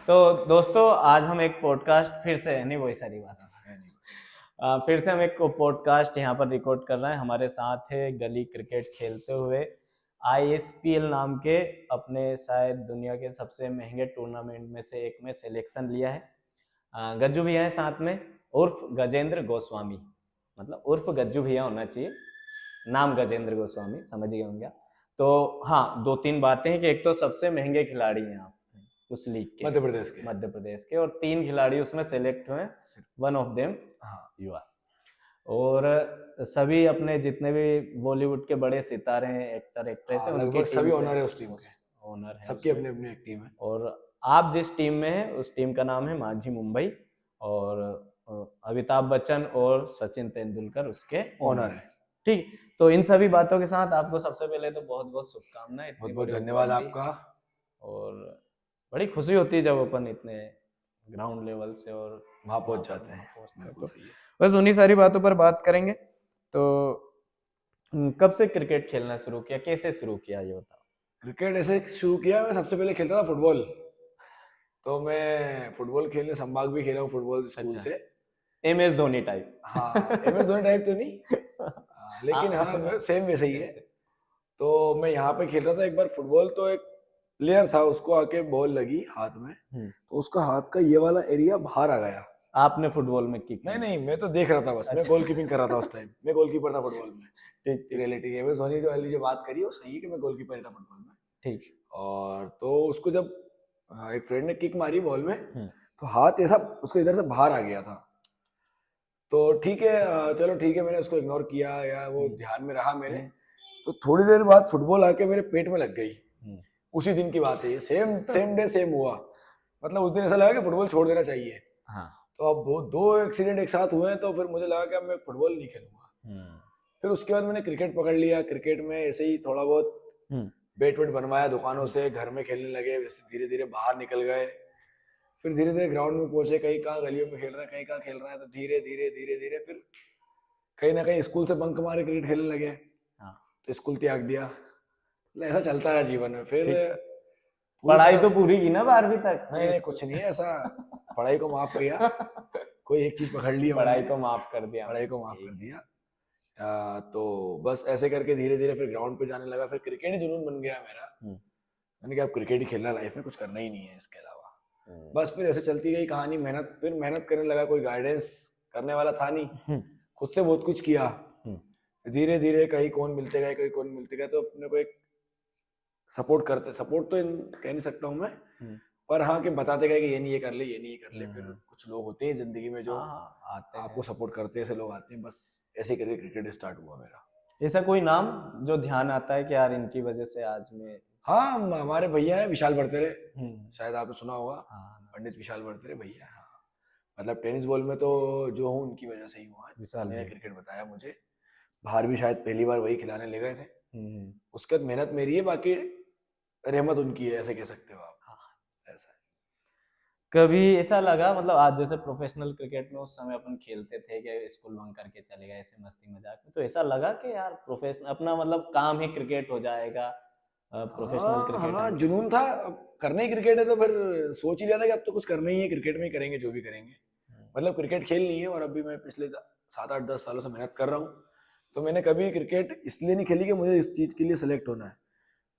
तो दोस्तों आज हम एक पॉडकास्ट फिर से नहीं वही सारी बात फिर से हम एक पॉडकास्ट यहाँ पर रिकॉर्ड कर रहे हैं। हमारे साथ है गली क्रिकेट खेलते हुए आईएसपीएल नाम के अपने शायद दुनिया के सबसे महंगे टूर्नामेंट में से एक में सिलेक्शन लिया है। गज्जू भैया है साथ में, उर्फ गजेंद्र गोस्वामी, मतलब उर्फ गज्जू भैया होना चाहिए, नाम गजेंद्र गोस्वामी, समझ गए होंगे। तो हाँ, दो तीन बातें हैं कि एक तो सबसे महंगे खिलाड़ी हैं आप उस लीग के, मध्य प्रदेश के, और 3 खिलाड़ी उसमें सेलेक्ट हुए, one of them you are. और सभी अपने जितने भी बॉलीवुड के बड़े सितारे हैं, एक्टर एक्ट्रेस हैं, उनकी सभी ओनर है उस टीम के, ओनर है, सबकी अपनी अपनी एक टीम है। और आप जिस टीम में हैं उस टीम का नाम है माझी मुंबई, और अमिताभ बच्चन और सचिन तेंदुलकर उसके ओनर है। ठीक, तो इन सभी बातों के साथ आपको सबसे पहले तो बहुत बहुत शुभकामनाएं, बहुत बहुत धन्यवाद आपका। और बड़ी खुशी होती है जब अपन इतने ग्राउंड लेवल से और वहां पहुंच जाते हैं। तो बस उन्हीं सारी बातों पर बात करेंगे। तो कब से क्रिकेट खेलना शुरू किया, कैसे शुरू किया ये बताओ। क्रिकेट ऐसे शुरू किया, मैं सबसे पहले खेलता था फुटबॉल। तो मैं फुटबॉल खेलने संभाग भी खेला हूँ फुटबॉल स्कूल से। MS Dhoni type? हाँ, एमएस धोनी टाइप तो नहीं, लेकिन हाँ सेम वैसे ही है। तो मैं यहाँ पे खेल रहा था एक बार फुटबॉल, तो एक प्लेयर था, उसको आके बॉल लगी हाथ में, तो उसका हाथ का ये वाला एरिया बाहर आ गया। आपने फुटबॉल में किक? नहीं, मैं तो देख रहा था बस। मैं गोलकीपिंग कर रहा था उस टाइम, मैं गोलकीपर था फुटबॉल में। ठीक, रियलिटी एमएस धोनी जो वाली जो बात करी वो सही है कि मैं गोलकीपर था फुटबॉल में। ठीक। और तो उसको जब एक फ्रेंड ने किक मारी बॉल में, तो हाथ ऐसा उसको इधर से बाहर आ गया था। तो ठीक है, चलो ठीक है, मैंने उसको इग्नोर किया या वो ध्यान में रहा मेरे। तो थोड़ी देर बाद फुटबॉल आके मेरे पेट में लग गई। उसी दिन की बात है ये, सेम डे सेम हुआ। मतलब उस दिन ऐसा लगा कि फुटबॉल छोड़ देना चाहिए। हाँ। तो अब वो 2 एक्सीडेंट एक साथ हुए हैं, तो फिर मुझे लगा कि अब मैं फुटबॉल नहीं खेलूंगा। फिर उसके बाद मैंने क्रिकेट पकड़ लिया। क्रिकेट में ऐसे ही थोड़ा बहुत बैट वेट बनवाया दुकानों से, घर में खेलने लगे, धीरे धीरे बाहर निकल गए। फिर धीरे धीरे ग्राउंड में पहुंचे, कहीं कहाँ गलियों में खेल रहे हैं, कहीं कहाँ खेल रहे हैं। तो धीरे धीरे धीरे धीरे फिर कहीं ना कहीं स्कूल से बंक मारे क्रिकेट खेलने लगे। तो स्कूल त्याग दिया। ऐसा चलता रहा जीवन में। फिर पढ़ाई तो पूरी की ना 12वीं तक? नहीं, कुछ नहीं है ऐसा। पढ़ाई को माफ किया, कोई एक चीज पकड़ ली, पढ़ाई को माफ कर दिया, पढ़ाई को माफ कर दिया। तो बस ऐसे करके धीरे धीरे फिर ग्राउंड पे जाने लगा। फिर क्रिकेट ही जुनून बन गया मेरा। मैंने कहा अब क्रिकेट ही खेलना, लाइफ में कुछ करना ही नहीं है इसके अलावा। बस फिर ऐसे चलती गई कहानी। फिर मेहनत करने लगा, कोई गाइडेंस करने वाला था नहीं, खुद से बहुत कुछ किया। धीरे धीरे कहीं कौन मिलते गए, कहीं कौन मिलते गए, तो अपने को एक सपोर्ट तो कह नहीं सकता हूँ मैं, पर हाँ कि बताते गए कि ये नहीं ये कर ले, ये नहीं ये कर ले। फिर कुछ लोग होते हैं जिंदगी में जो आते आपको सपोर्ट करते हैं, ऐसे लोग आते हैं। बस ऐसे करके क्रिकेट स्टार्ट हुआ मेरा। ऐसा कोई नाम जो ध्यान आता है कि यार इनकी वजह से आज मैं? हाँ, हमारे भैया है विशाल बर्तरे, शायद आपने सुना होगा। पंडित विशाल बर्तरे भैया। हाँ, मतलब टेनिस बॉल में तो जो हूँ उनकी वजह से ही हुआ। विशाल ने क्रिकेट बताया मुझे। बाहर भी शायद पहली बार वही खिलाने ले गए थे। उसके बाद मेहनत मेरी है, बाकी रहमत उनकी है, ऐसे कह सकते हो आप। ऐसा है। कभी ऐसा लगा, मतलब आज जैसे प्रोफेशनल क्रिकेट में उस समय अपन खेलते थे कि स्कूल बंक करके चले गए ऐसे मस्ती मजाक में, तो ऐसा लगा कि यार प्रोफेशनल अपना मतलब काम ही क्रिकेट हो जाएगा, प्रोफेशनल क्रिकेट? हाँ, जुनून था। अब करना ही क्रिकेट है, तो फिर सोच ही लिया था कि अब तो कुछ करना ही है, क्रिकेट में ही करेंगे जो भी करेंगे। मतलब क्रिकेट खेलनी है, और अभी मैं पिछले 7-8-10 सालों से मेहनत कर रहा हूँ। तो मैंने कभी क्रिकेट इसलिए नहीं खेली कि मुझे इस चीज के लिए सिलेक्ट होना है।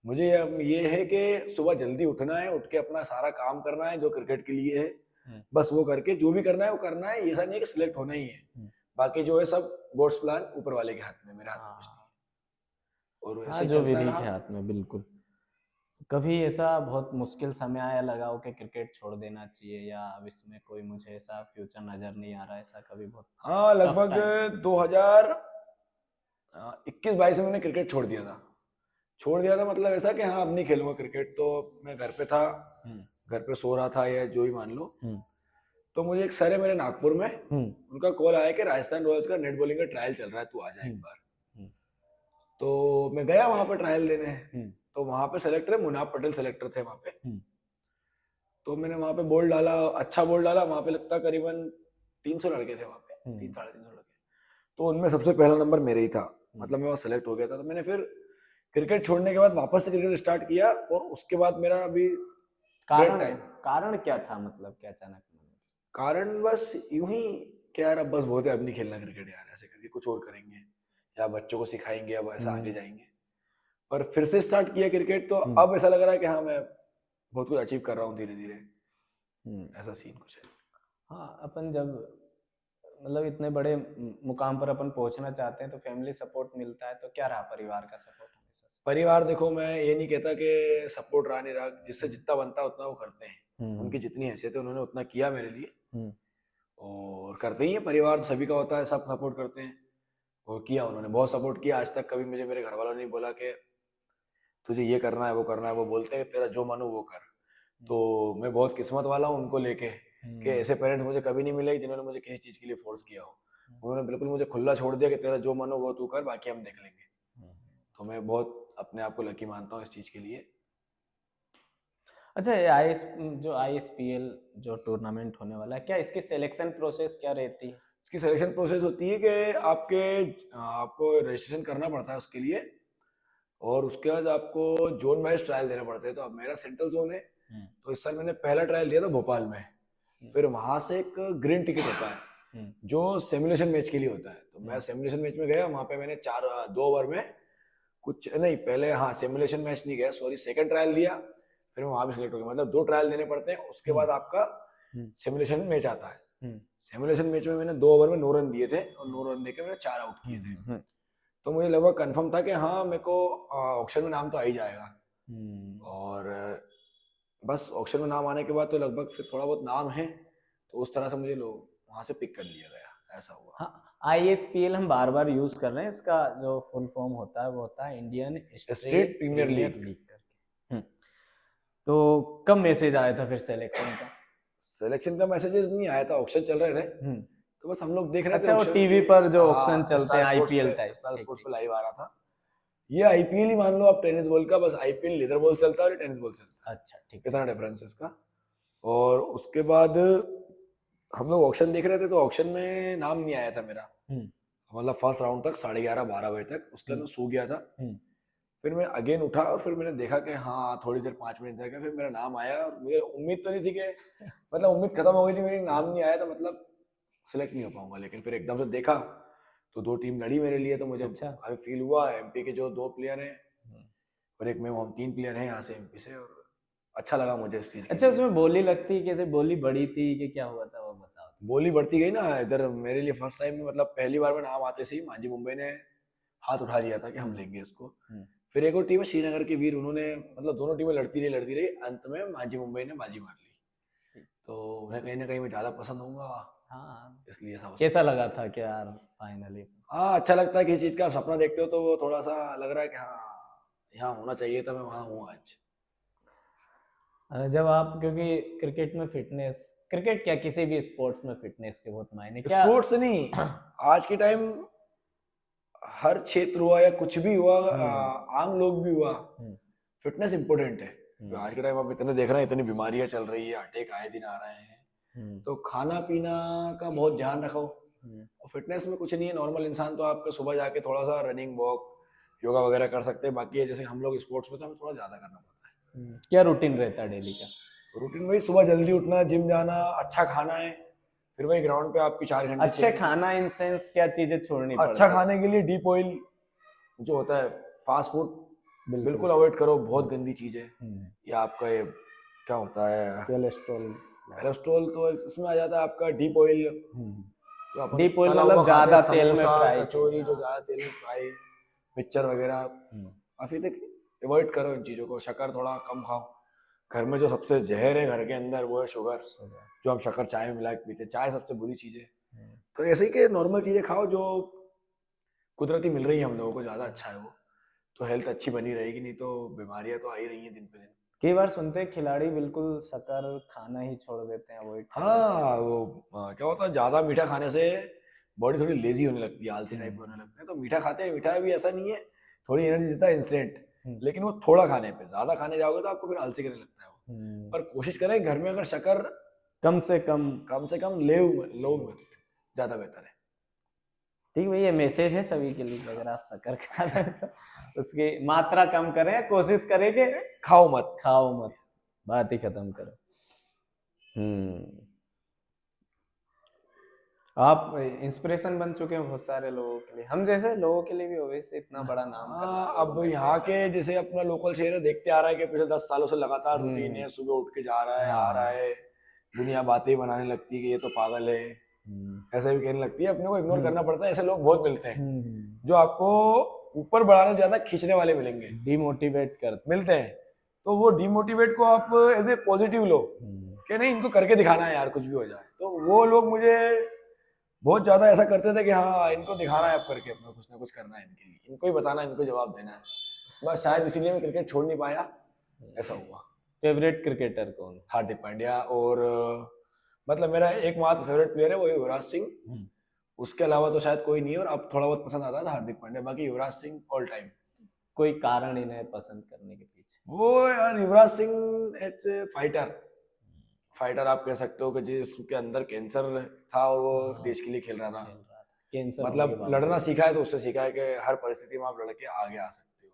मुझे ये है कि सुबह जल्दी उठना है, उठ के अपना सारा काम करना है जो क्रिकेट के लिए है। बस वो करके जो भी करना है वो करना है। ऐसा नहीं है कि सिलेक्ट होना ही है, बाकी जो है सब गॉड्स प्लान ऊपर वाले के हाथ में, मेरे हाथ में कुछ नहीं। और हाँ, जो विधि के हाथ में, बिल्कुल। कभी ऐसा बहुत मुश्किल समय आया, लगा हो कि क्रिकेट छोड़ देना चाहिए या अब इसमें कोई मुझे ऐसा फ्यूचर नजर नहीं आ रहा, ऐसा कभी? बहुत हाँ, लगभग 2021-22 में मैंने क्रिकेट छोड़ दिया था। मतलब ऐसा कि हाँ अब नहीं खेलूंगा क्रिकेट। तो मैं घर पे था, घर पे सो रहा था या जो ही मान लो। तो मुझे एक सर है मेरे नागपुर में, उनका कॉल आया कि राजस्थान रॉयल्स का नेट बॉलिंग का ट्रायल चल रहा है, तू आ जा एक बार। तो मैं गया वहां पे ट्रायल देने। तो वहां पे सेलेक्टर मुनाफ पटेल सेलेक्टर थे वहां पे। तो मैंने वहां पे बॉल डाला, अच्छा बॉल डाला। वहां पे लगता करीबन 300 लड़के थे वहां पे, 300-350 लड़के। तो उनमें सबसे पहला नंबर मेरे ही था। मतलब मैं वहां सेलेक्ट हो गया था। तो मैंने फिर क्रिकेट छोड़ने के बाद वापस से क्रिकेट स्टार्ट किया, और उसके बाद मेरा अभी कारण टाइम। कारण क्या था, मतलब क्या अचानक? कारण बस यूं ही कि यार अब बस बहुत है, अब नहीं खेलना क्रिकेट यार, ऐसे करके कुछ और करेंगे या बच्चों को सिखाएंगे, अब ऐसा आगे जाएंगे। पर फिर से स्टार्ट किया क्रिकेट, तो अब ऐसा लग रहा है कि हाँ मैं बहुत कुछ अचीव कर रहा हूँ धीरे धीरे, ऐसा सीन कुछ है। हाँ, अपन जब मतलब इतने बड़े मुकाम पर अपन पहुंचना चाहते हैं तो फैमिली सपोर्ट मिलता है, तो क्या रहा परिवार का सपोर्ट हमेशा से? परिवार देखो, मैं ये नहीं कहता कि सपोर्ट रहा नहीं रहा, जिससे जितना बनता है उतना वो करते हैं। उनकी जितनी हैसियत है उन्होंने उतना किया मेरे लिए, और करते ही है। परिवार सभी का होता है, सब सपोर्ट करते हैं, और किया उन्होंने, बहुत सपोर्ट किया। आज तक कभी मुझे मेरे घर वालों ने नहीं बोला कि तुझे ये करना है वो करना है, वो बोलते हैं तेरा जो मन हो वो कर। तो मैं बहुत किस्मत वाला हूँ उनको लेके, कि ऐसे पेरेंट्स मुझे कभी नहीं मिले जिन्होंने मुझे किसी चीज के लिए फोर्स किया हो। उन्होंने बिल्कुल मुझे खुला छोड़ दिया कि तेरा जो मन हो वो तू कर, बाकी हम देख लेंगे। तो मैं बहुत अपने आप को लकी मानता हूँ इस चीज के लिए। अच्छा, ये जो ISPL जो टूर्नामेंट होने वाला है, क्या इसकी सिलेक्शन प्रोसेस क्या रहती है? इसकी सिलेक्शन प्रोसेस होती है कि आपको रजिस्ट्रेशन करना पड़ता है उसके लिए, और उसके बाद आपको जोन वाइज ट्रायल देना पड़ता है। तो अब मेरा सेंट्रल जोन है, तो इस साल मैंने पहला ट्रायल दिया था भोपाल में। फिर वहां से एक ग्रीन टिकट होता है जो सिमुलेशन मैच के लिए होता है। तो मैं सिमुलेशन मैच में गया, वहां पे मैंने 2 ओवर में कुछ नहीं, पहले हाँ सिमुलेशन मैच नहीं गया, सॉरी, सेकंड ट्रायल दिया, फिर मैं वहां भी सिलेक्ट हो गया। मतलब 2 ट्रायल देने पड़ते हैं, उसके बाद आपका सिमुलेशन मैच आता है। सिमुलेशन मैच में मैंने 2 ओवर में 9 रन दिए थे, और 9 रन देके मैंने 4 आउट किए थे। तो मुझे लगभग कंफर्म था कि हाँ मेरे को ऑक्शन में नाम तो आ ही जाएगा। और बस ऑक्शन में नाम आने के बाद तो लगभग फिर थोड़ा बहुत नाम है, तो उस तरह से मुझे लोग वहां से पिक कर लिया गया, ऐसा हुआ। हाँ, ISPL हम बार बार यूज कर रहे हैं, इसका जो फुल फॉर्म होता है वो होता है इंडियन स्टेट प्रीमियर लीग। करके। तो कब मैसेज आया था फिर सिलेक्शन का? सिलेक्शन का मैसेजेस नहीं आया था, ऑक्शन चल रहे थे, तो बस हम लोग देख रहे थे अच्छा, वो ऑक्शन टीवी के। पर जो ऑक्शन हाँ, चलते हैं IPL स्टार टाइप। स्पोर्ट्स पे लाइव आ रहा था। ये आईपीएल ही मान लो आप टेनिस बॉल का, बस आईपीएल लीडर बॉल चलता है और टेनिस बॉल चलता है। अच्छा, ठीक। इतना डिफरेंस है इसका। और उसके बाद हम लोग ऑक्शन देख रहे थे, तो ऑक्शन में नाम नहीं आया था मेरा, मतलब फर्स्ट राउंड तक 11:30-12 बजे तक, उसके बाद मैं सो गया था। फिर मैं अगेन उठा और फिर मैंने देखा कि हाँ थोड़ी देर 5 मिनट तक, फिर मेरा नाम आया, और मुझे उम्मीद तो नहीं थी कि मतलब उम्मीद खत्म हो गई थी मेरी, नाम नहीं आया तो मतलब सिलेक्ट नहीं हो पाऊंगा। लेकिन फिर एकदम से देखा तो 2 टीम लड़ी मेरे लिए, तो मुझे अच्छा। काफी फील हुआ। एमपी के जो 2 प्लेयर हैं और एक मैं हूँ, हम 3 प्लेयर हैं यहाँ से एमपी से, और अच्छा लगा मुझे इस चीज के अच्छा, लिए। उसमें बोली लगती है, कैसे बोली बड़ी थी कि क्या हुआ था वो बताओ। बोली बढ़ती गई ना इधर मेरे लिए। फर्स्ट टाइम में मतलब पहली बार में नाम आते से ही मांझी मुंबई ने हाथ उठा दिया था कि हम लेंगे इसको। फिर एक और टीम है श्रीनगर के वीर, उन्होंने मतलब दोनों टीमें लड़ती रही, अंत में मांझी मुंबई ने बाजी मार ली। तो उन्हें कहीं ना कहीं मैं ज्यादा पसंद होऊंगा, हाँ, इसलिए ऐसा हो कैसा सकता है। लगा था कि यार फाइनली? हाँ, अच्छा लगता है किसी चीज का आप सपना देखते हो, तो वो थोड़ा सा लग रहा है कि हाँ यहाँ होना चाहिए था, मैं वहां हूँ आज। जब आप, क्योंकि क्रिकेट क्या किसी भी स्पोर्ट्स में फिटनेस के बहुत मायने क्या? स्पोर्ट्स नहीं, आज के टाइम हर क्षेत्र हुआ या कुछ भी हुआ, आम लोग भी हुआ, फिटनेस इंपॉर्टेंट है। तो आज के टाइम आप इतने देख रहे हैं, इतनी बीमारियां चल रही है, अटैक आए दिन आ रहे हैं, तो खाना पीना का बहुत ध्यान रखो। और फिटनेस में कुछ नहीं है, नॉर्मल इंसान तो आपका सुबह जाके थोड़ा सा रनिंग वॉक योगा वगैरह कर सकते हैं। बाकी जैसे हम लोग स्पोर्ट्स में तो हमें थोड़ा ज्यादा करना पड़ता है। क्या रूटीन रहता है डेली का? रूटीन वही सुबह जल्दी उठना, जिम जाना, अच्छा खाना है, फिर वही ग्राउंड पे आपकी 4 घंटे अच्छे खाना इन सेंस क्या चीजें छोड़नी पड़ती अच्छा है? खाने के लिए डीप ऑयल जो होता है, फास्ट फूड बिल्कुल अवॉइड करो, बहुत गंदी चीज है। या आपका ये क्या होता है, कोलेस्ट्रॉल, तो इसमें आ जाता है आपका डीप ऑयल, जो अपन डीप ऑयल तला हुआ मतलब खाते हैं, ज्यादा तेल में समोसा फ्राई। कचौरी, जो ज्यादा तेल में फ्राई, मिक्सचर वगैरह, काफी तक अवॉइड करो इन चीजों को। शक्कर थोड़ा कम खाओ। घर में जो सबसे जहर है घर के अंदर वो है शुगर, जो हम शक्कर चाय में मिला के पीते हैं। चाय सबसे बुरी चीज है। तो ऐसे ही के नॉर्मल चीजें खाओ जो कुदरती मिल रही है हम लोगों को, ज्यादा अच्छा है वो, तो हेल्थ अच्छी बनी रहेगी। नहीं तो बीमारियां तो आ ही रही हैं दिन पे दिन। कई बार सुनते हैं खिलाड़ी बिल्कुल शक्कर खाना ही छोड़ देते हैं, अवॉइड कर देते हाँ, वो क्या होता है, ज्यादा मीठा खाने से बॉडी थोड़ी लेजी होने लगती है, आलसी टाइप होने लगते हैं। तो मीठा खाते हैं, मीठा भी ऐसा नहीं है, थोड़ी एनर्जी देता है इंस्टेंट, लेकिन वो थोड़ा खाने पे, ज्यादा खाने जाओगे तो आपको फिर आलसी करने लगता है वो। पर कोशिश करें घर में अगर शक्कर कम से कम लो मत, ज्यादा बेहतर है। ठीक भैया, मैसेज है सभी के लिए कि अगर आप शक्कर खा रहे हैं तो उसकी मात्रा कम करें, कोशिश करें कि खाओ मत। खाओ मत। बात ही खत्म करो। आप इंस्पिरेशन बन चुके हैं बहुत सारे लोगों के लिए, हम जैसे लोगों के लिए भी ओवैसी इतना बड़ा नाम करना हाँ, लोगों अब में यहाँ के पहचान। जैसे अपना लोकल शहर है, देखते आ रहा है कि पिछले 10 सालों से लगातार रूटीन हम्म। है, सुबह उठ के जा रहा है, आ रहा हाँ। है, दुनिया बातें ही बनाने लगती है कि ये तो पागल है, हम्म। ऐसा भी कहने लगती है। अपने को इग्नोर हम्म। करना पड़ता है, ऐसे लोग बहुत मिलते हैं हम्म। जो आपको ऊपर बढ़ाने से ज्यादा खींचने वाले मिलेंगे, डिमोटिवेट करते। मिलते हैं। तो वो डिमोटिवेट को आप एज ए पॉजिटिव लो कि नहीं, इनको करके दिखाना है यार, कुछ भी हो जाए। तो वो लोग मुझे बहुत ज्यादा ऐसा करते थे कि हाँ, इनको दिखाना है अब करके, अपना कुछ ना कुछ करना है इनके लिए, इनको ही बताना है, इनको जवाब देना है। बस शायद इसीलिए मैं क्रिकेट छोड़ नहीं पाया, ऐसा हुआ। फेवरेट क्रिकेटर कौन? हार्दिक पांड्या, और मतलब मेरा एकमात्र फेवरेट प्लेयर है वो युवराज सिंह। उसके अलावा तो शायद कोई नहीं है, और अब थोड़ा बहुत पसंद आता था हार्दिक पांड्या, बाकी युवराज सिंह ऑल टाइम। कोई कारण इन्हें पसंद करने के पीछे? वो यार युवराज सिंह एक फाइटर आप कह सकते हो, कि जिसके अंदर कैंसर था और वो देश के लिए खेल रहा था। कैंसर होने के मतलब बावजूद लड़ना सीखा है, तो उससे सीखा है कि हर परिस्थिति में आप लड़ के आगे आ सकते हो।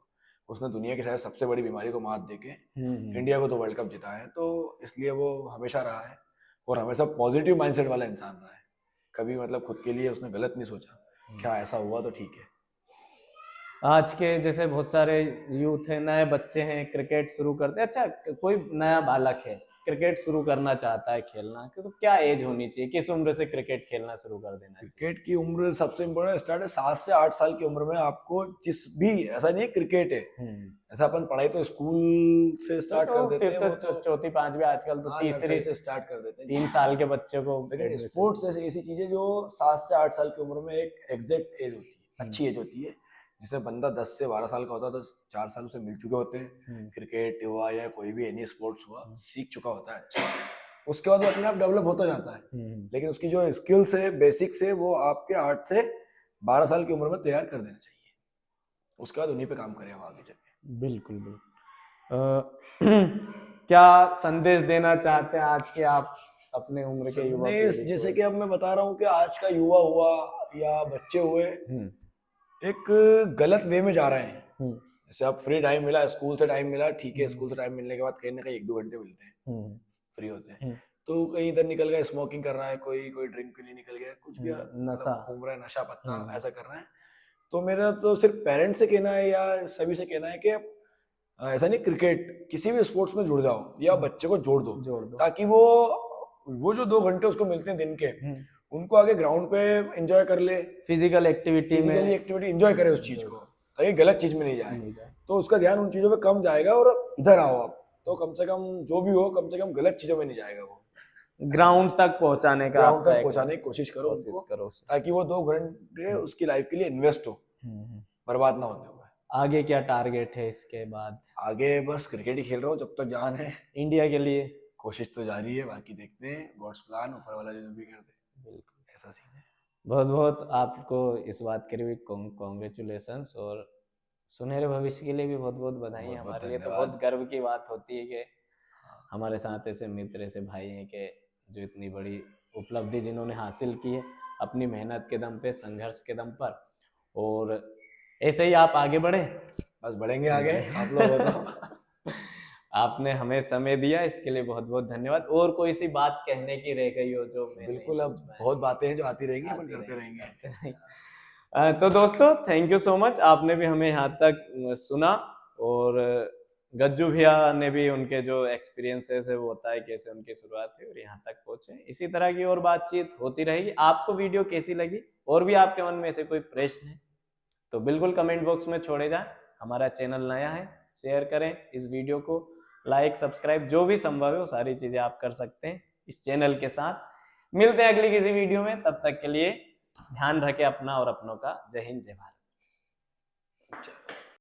उसने दुनिया की शायद सबसे बड़ी बीमारी को मात देके इंडिया को तो वर्ल्ड कप जिताया है, तो इसलिए वो हमेशा रहा है, और हमेशा पॉजिटिव माइंडसेट वाला इंसान रहा है। कभी मतलब खुद के लिए उसने गलत नहीं सोचा, क्या ऐसा हुआ तो ठीक है। आज के जैसे बहुत सारे यूथ है, नए बच्चे हैं, क्रिकेट शुरू करते हैं। अच्छा, कोई नया बालक है क्रिकेट शुरू करना चाहता है खेलना, तो क्या एज होनी चाहिए, किस उम्र से क्रिकेट खेलना शुरू कर देना चाहिए? क्रिकेट की उम्र सबसे इम्पोर्टेंट स्टार्ट है 7 से 8 साल की उम्र में। आपको जिस भी, ऐसा नहीं है क्रिकेट है, ऐसा अपन पढ़ाई तो स्कूल से स्टार्ट कर देते फिर हैं, तो वो तो चौथी पांचवी, आजकल तो हाँ, तीसरी नर्सरी से स्टार्ट कर देते हैं। 3 साल के बच्चे को लेकिन admission। स्पोर्ट्स ऐसी ऐसी चीज है जो 7 से 8 साल की उम्र में एक एग्जैक्ट एज होती है, अच्छी एज होती है, जिसमें बंदा 10 से 12 साल का होता है, तो 4 साल उसे मिल चुके होते हैं। क्रिकेट हुआ या कोई भी एनी स्पोर्ट्स हुआ, सीख चुका होता है अच्छा। उसके बाद वो अपने आप डेवलप होता जाता है, लेकिन उसकी जो स्किल्स है, बेसिक्स है, वो आपके 8 से 12 साल की उम्र में तैयार कर देना चाहिए। उसके बाद उन्हीं पे काम करें हम आगे चल। बिल्कुल क्या संदेश देना चाहते हैं आज के आप अपने उम्र के युवा संदेश पीढ़ी जैसे को? कि अब मैं बता रहा हूँ कि आज का युवा हुआ या बच्चे हुए, एक गलत वे में जा रहे हैं। जैसे आप फ्री टाइम मिला, स्कूल से टाइम मिला, ठीक है, स्कूल से टाइम मिलने के बाद कहीं ना कहीं 1-2 घंटे मिलते हैं, फ्री होते हैं, तो कहीं इधर निकल गया, स्मोकिंग कर रहा है, कोई कोई ड्रिंक के लिए निकल गया, कुछ भी नशा, मतलब घूम रहा है, नशा पत्ता ऐसा कर रहा है। तो मेरा तो सिर्फ पेरेंट्स से कहना है या सभी से कहना है कि ऐसा नहीं, क्रिकेट किसी भी स्पोर्ट्स में जुड़ जाओ या बच्चे को जोड़ दो, ताकि वो जो 2 घंटे उसको मिलते हैं दिन के, उनको आगे ग्राउंड पे एंजॉय कर ले, फिजिकली एक्टिविटी एंजॉय करे उस चीज को, ताकि गलत चीज में नहीं जाए। तो उसका ध्यान उन चीजों पे कम जाएगा, और इधर आओ आप, तो कम से कम जो भी हो, कम से कम गलत चीजों में नहीं जाएगा वो। ग्राउंड तक पहुंचाने का, ग्राउंड तक पहुंचाने की कोशिश करो, ताकि वो 2 घंटे उसकी लाइफ के लिए इन्वेस्ट हो, बर्बाद ना होते हुए। आगे क्या टारगेट है इसके बाद? आगे बस क्रिकेट ही खेल रहा हूँ जब तक जान है, इंडिया के लिए कोशिश तो जारी है, बाकी देखते हैं, गॉड्स प्लान, ऊपर वाला जो भी कर दे। बिल्कुल, ऐसा सीन है। बहुत बहुत आपको इस बात के लिए कॉन्ग्रेचुलेशंस, और सुनहरे भविष्य के लिए भी बहुत बहुत बधाई। हमारे लिए तो बहुत गर्व की बात होती है कि हमारे साथ ऐसे मित्र, ऐसे भाई हैं कि जो इतनी बड़ी उपलब्धि जिन्होंने हासिल की है अपनी मेहनत के दम पे, संघर्ष के दम पर, और ऐसे ही आप आगे बढ़े। बस बढ़ेंगे आगे, आप लोग तो आपने हमें समय दिया, इसके लिए बहुत बहुत धन्यवाद। और कोई सी बात कहने की रह गई हो जो मैं बिल्कुल, अब बहुत बातें हैं जो आती रहेंगी, अपन करते रहेंगे। तो दोस्तों, थैंक यू सो मच, आपने भी हमें यहाँ तक सुना, और गज्जू भैया ने भी उनके जो एक्सपीरियंसेस है वो बताया कैसे उनकी शुरुआत हुई और यहाँ तक पहुंचे। इसी तरह की और बातचीत होती रहेगी। आपको वीडियो कैसी लगी, और भी आपके मन में ऐसे कोई प्रश्न है तो बिल्कुल कमेंट बॉक्स में छोड़े जाएं। हमारा चैनल नया है, शेयर करें इस वीडियो को, लाइक सब्सक्राइब जो भी संभव है वो सारी चीजें आप कर सकते हैं इस चैनल के साथ। मिलते हैं अगली किसी वीडियो में, तब तक के लिए ध्यान रखें अपना और अपनों का। जय हिंद, जय भारत।